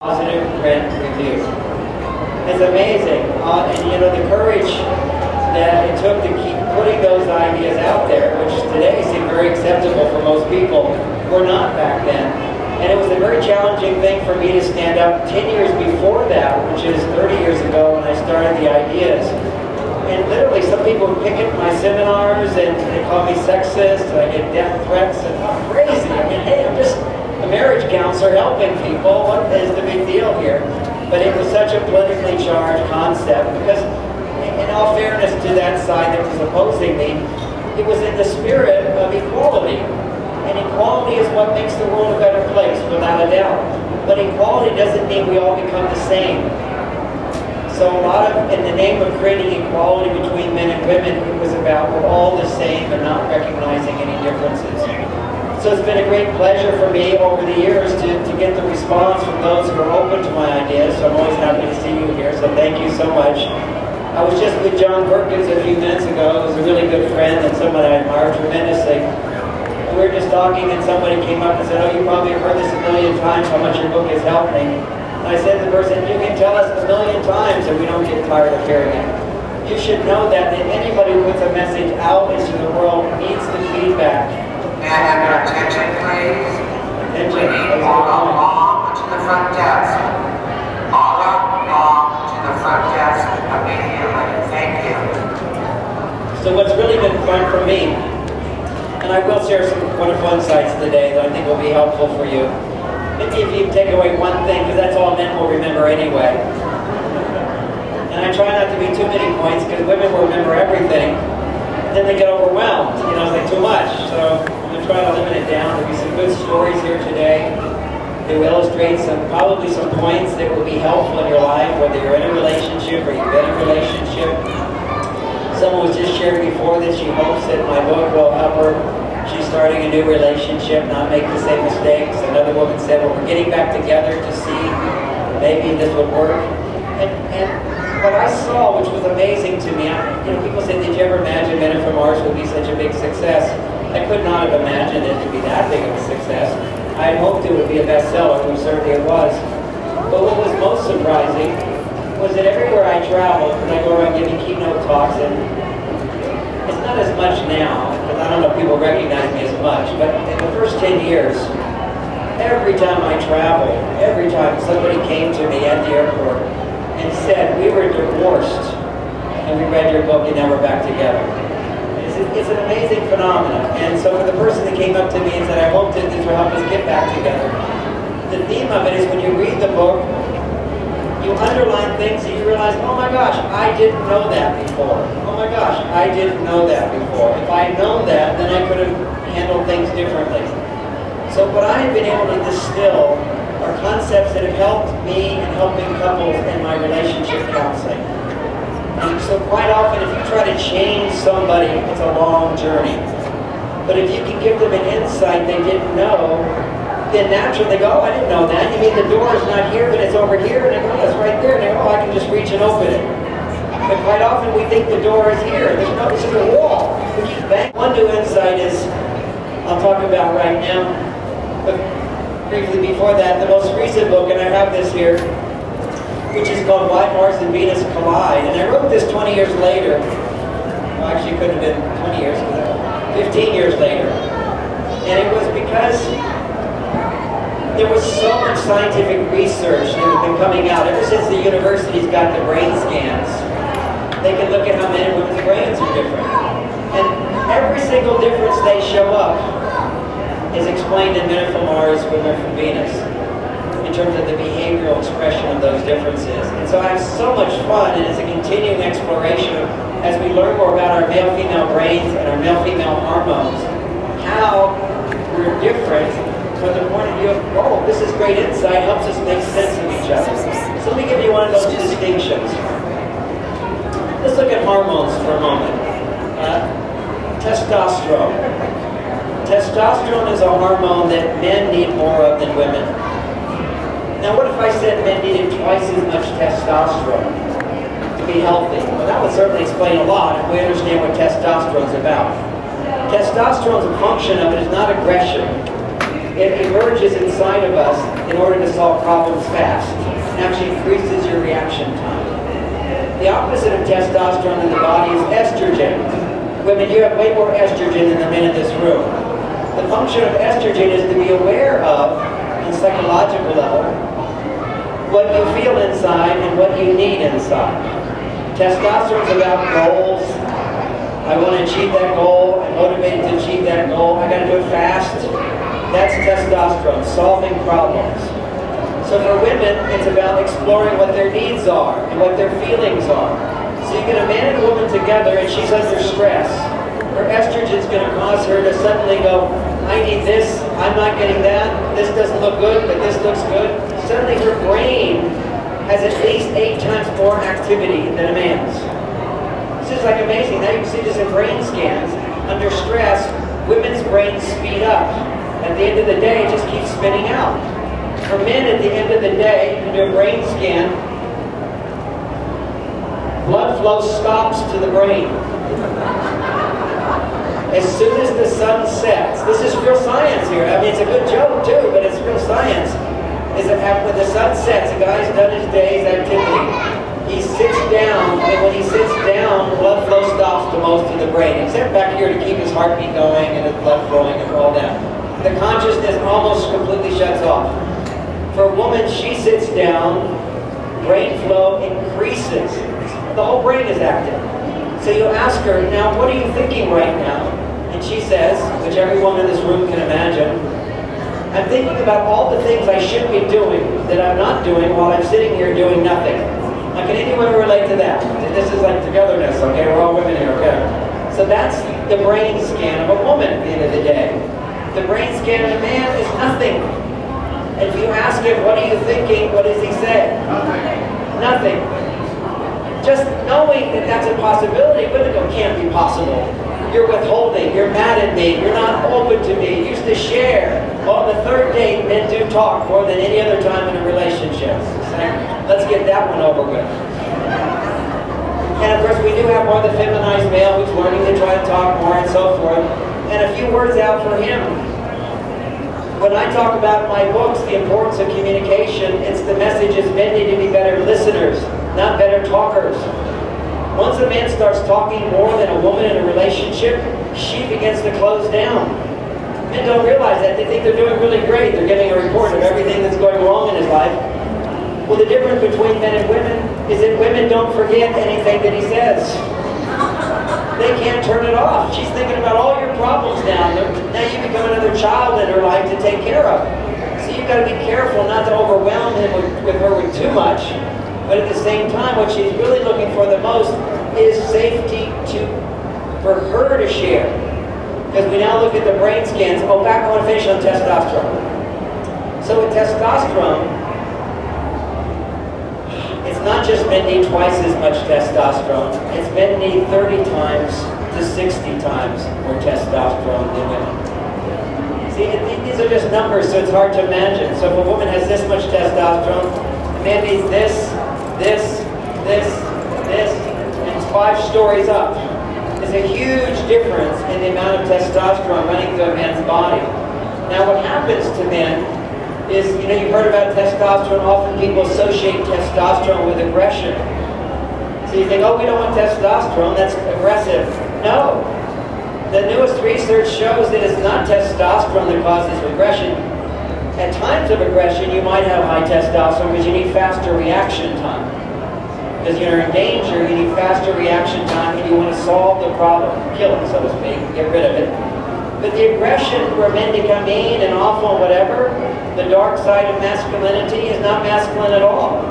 Positive print review. It's amazing, and the courage that it took to keep putting those ideas out there, which today seem very acceptable for most people, were not back then. And it was a very challenging thing for me to stand up 10 years before that, which is 30 years ago when I started the ideas. And literally, some people would pick up my seminars and they call me sexist, and I get death threats, and I'm crazy. I mean, hey, I'm just a marriage counselor helping people. What is the big deal here? But it was such a politically charged concept because, in all fairness to that side that was opposing me, it was in the spirit of equality. And equality is what makes the world a better place, without a doubt. But equality doesn't mean we all become the same. So a lot of, in the name of creating equality between men and women, it was about we're all the same and not recognizing any differences. So it's been a great pleasure for me over the years to get the response from those who are open to my ideas. So I'm always happy to see you here, so thank you so much. I was just with John Perkins a few minutes ago, who's a really good friend and someone I admire tremendously. And we were just talking and somebody came up and said, oh, you probably have heard this a million times, how much your book has helped me. And I said to the person, you can tell us a million times and we don't get tired of hearing it. You should know that anybody who puts a message out into the world needs the feedback. May I have your attention, please? We need all along to the front desk. All along to the front desk immediately. Thank you. So what's really been fun for me, and I will share some wonderful insights today that I think will be helpful for you. Maybe if you take away one thing, because that's all men will remember anyway. And I try not to be too many points, because women will remember everything. Then they get overwhelmed, it's like too much. So I'm going to try to limit it down. There'll be some good stories here today. They will illustrate probably some points that will be helpful in your life, whether you're in a relationship or you've been in a relationship. Someone was just sharing before that she hopes that my book will help her. She's starting a new relationship, not make the same mistakes. Another woman said, well, we're getting back together to see maybe this would work. And what I saw, which was amazing to me, people said, did you ever imagine Men from Mars would be such a big success? I could not have imagined it to be that big of a success. I had hoped it would be a bestseller, and certainly it was. But what was most surprising was that everywhere I traveled, because I go around giving keynote talks, and it's not as much now, because I don't know if people recognize me as much, but in the first 10 years, every time I traveled, every time somebody came to me at the airport and said, we were divorced, and we read your book, and now we're back together. It's an amazing phenomenon. And so for the person that came up to me and said, I hope that this will help us get back together, the theme of it is when you read the book, you underline things and you realize, oh my gosh, I didn't know that before. Oh my gosh, I didn't know that before. If I had known that, then I could have handled things differently. So what I have been able to distill are concepts that have helped me and helping couples in my relationship counseling. And so quite often, if you try to change somebody, it's a long journey. But if you can give them an insight they didn't know, then naturally they go, oh, I didn't know that. You mean the door is not here, but it's over here? And they go, oh, it's right there. And they go, oh, I can just reach and open it. But quite often we think the door is here. There's no, it's in the wall. We just bang. One new insight is, I'll talk about right now. But briefly before that, the most recent book, and I have this here, which is called Why Mars and Venus Collide. And I wrote this 20 years later. Well, actually, it couldn't have been 20 years, 15 years later. And it was because there was so much scientific research that had been coming out. Ever since the universities got the brain scans, they can look at how men and women's brains are different. And every single difference they show up is explained in Men from Mars, Women from Venus, in terms of the behavioral expression of those differences. And so I have so much fun, and it's a continuing exploration of, as we learn more about our male-female brains and our male-female hormones, how we're different from the point of view of, oh, this is great insight, helps us make sense of each other. So let me give you one of those distinctions. Let's look at hormones for a moment. Testosterone. Testosterone is a hormone that men need more of than women. Now what if I said men needed twice as much testosterone to be healthy? Well, that would certainly explain a lot if we understand what testosterone is about. Testosterone's a function of it is not aggression. it emerges inside of us in order to solve problems fast. It actually increases your reaction time. The opposite of testosterone in the body is estrogen. Women, you have way more estrogen than the men in this room. The function of estrogen is to be aware of, on a psychological level, what you feel inside and what you need inside. Testosterone is about goals. I want to achieve that goal. I'm motivated to achieve that goal. I got to do it fast. That's testosterone, solving problems. So for women, it's about exploring what their needs are and what their feelings are. So you get a man and a woman together and she's under stress. Her estrogen's going to cause her to suddenly go, I need this, I'm not getting that, this doesn't look good, but this looks good. Suddenly her brain has at least 8 times more activity than a man's. This is like amazing. Now you can see this in brain scans. Under stress, women's brains speed up. At the end of the day, it just keeps spinning out. For men, at the end of the day, you do a brain scan, blood flow stops to the brain. As soon as the sun sets, this is real science here. I mean, it's a good joke too, but it's real science. Is that when the sun sets, a guy's done his day's activity. He sits down, and when he sits down, blood flow stops to most of the brain, except back here to keep his heartbeat going and his blood flowing and all that. The consciousness almost completely shuts off. For a woman, she sits down, brain flow increases. The whole brain is active. So you ask her, now what are you thinking right now? And she says, which every woman in this room can imagine, I'm thinking about all the things I should be doing that I'm not doing while I'm sitting here doing nothing. Now can anyone relate to that? This is like togetherness, okay? We're all women here, okay? So that's the brain scan of a woman at the end of the day. The brain scan of a man is nothing. And if you ask him, what are you thinking? What does he say? Nothing. Just knowing that that's a possibility, but it can't be possible. You're withholding, you're mad at me, you're not open to me, you used to share. On the third date, men do talk more than any other time in a relationship. So let's get that one over with. And of course, we do have more the feminized male who's learning to try to talk more and so forth. And a few words out for him. When I talk about my books, the importance of communication, it's the message is men need to be better listeners, not better talkers. Once a man starts talking more than a woman in a relationship, she begins to close down. Men don't realize that. They think they're doing really great. They're getting a report of everything that's going wrong in his life. Well, the difference between men and women is that women don't forget anything that he says. They can't turn it off. She's thinking about all your problems now. Now you become another child in her life to take care of. So you've got to be careful not to overwhelm him with her with too much. But at the same time, what she's really looking for the most is safety for her to share. Because we now look at the brain scans. Oh, back, I want to finish on testosterone. So with testosterone, it's not just men need twice as much testosterone. It's men need 30 times to 60 times more testosterone than women. See, these are just numbers, so it's hard to imagine. So if a woman has this much testosterone, a man needs this, and it's 5 stories up. There's a huge difference in the amount of testosterone running through a man's body. Now what happens to men is, you've heard about testosterone. Often people associate testosterone with aggression. So you think, oh, we don't want testosterone, that's aggressive. No. The newest research shows that it's not testosterone that causes aggression. At times of aggression, you might have high testosterone because you need faster reaction time. Because you're in danger, you need faster reaction time, and you want to solve the problem, kill it, so to speak, get rid of it. But the aggression where men become mean and awful and whatever, the dark side of masculinity is not masculine at all.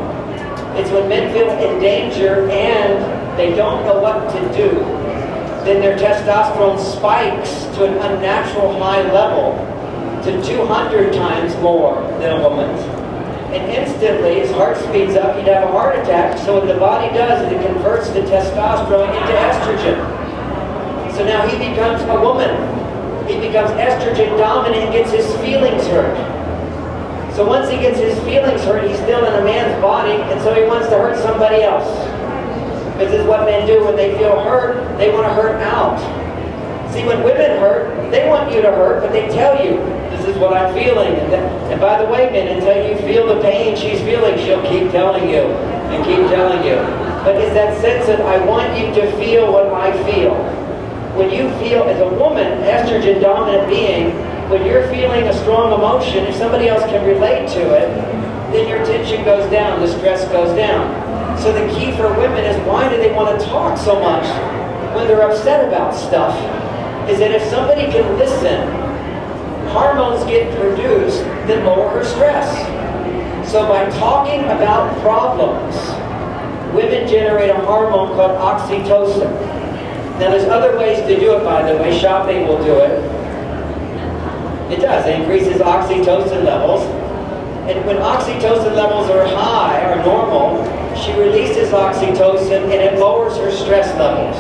It's when men feel in danger and they don't know what to do. Then their testosterone spikes to an unnatural high level, to 200 times more than a woman's. And instantly his heart speeds up, he'd have a heart attack. So what the body does is it converts the testosterone into estrogen. So now he becomes a woman. He becomes estrogen dominant and gets his feelings hurt. So once he gets his feelings hurt, he's still in a man's body, and so he wants to hurt somebody else. This is what men do when they feel hurt, they want to hurt out. See, when women hurt, they want you to hurt, but they tell you. The This is what I'm feeling. And by the way, men, until you feel the pain she's feeling, she'll keep telling you and keep telling you. But it's that sense that I want you to feel what I feel. When you feel, as a woman, estrogen dominant being, when you're feeling a strong emotion, if somebody else can relate to it, then your tension goes down, the stress goes down. So the key for women is, why do they want to talk so much when they're upset about stuff? Is that if somebody can listen, hormones get produced that lower her stress. So by talking about problems, women generate a hormone called oxytocin. Now there's other ways to do it, by the way. Shopping will do it. It does. It increases oxytocin levels. And when oxytocin levels are high, or normal, she releases oxytocin and it lowers her stress levels.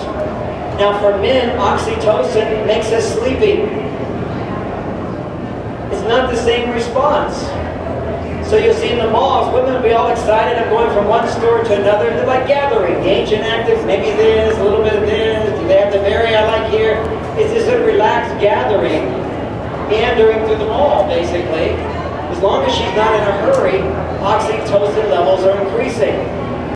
Now for men, oxytocin makes us sleepy. It's not the same response. So you'll see in the malls, women will be all excited, I'm going from one store to another. They're like gathering, the ancient active, maybe this, a little bit of this. They have the berry I like here. It's just a relaxed gathering, meandering through the mall, basically. As long as she's not in a hurry, oxytocin levels are increasing.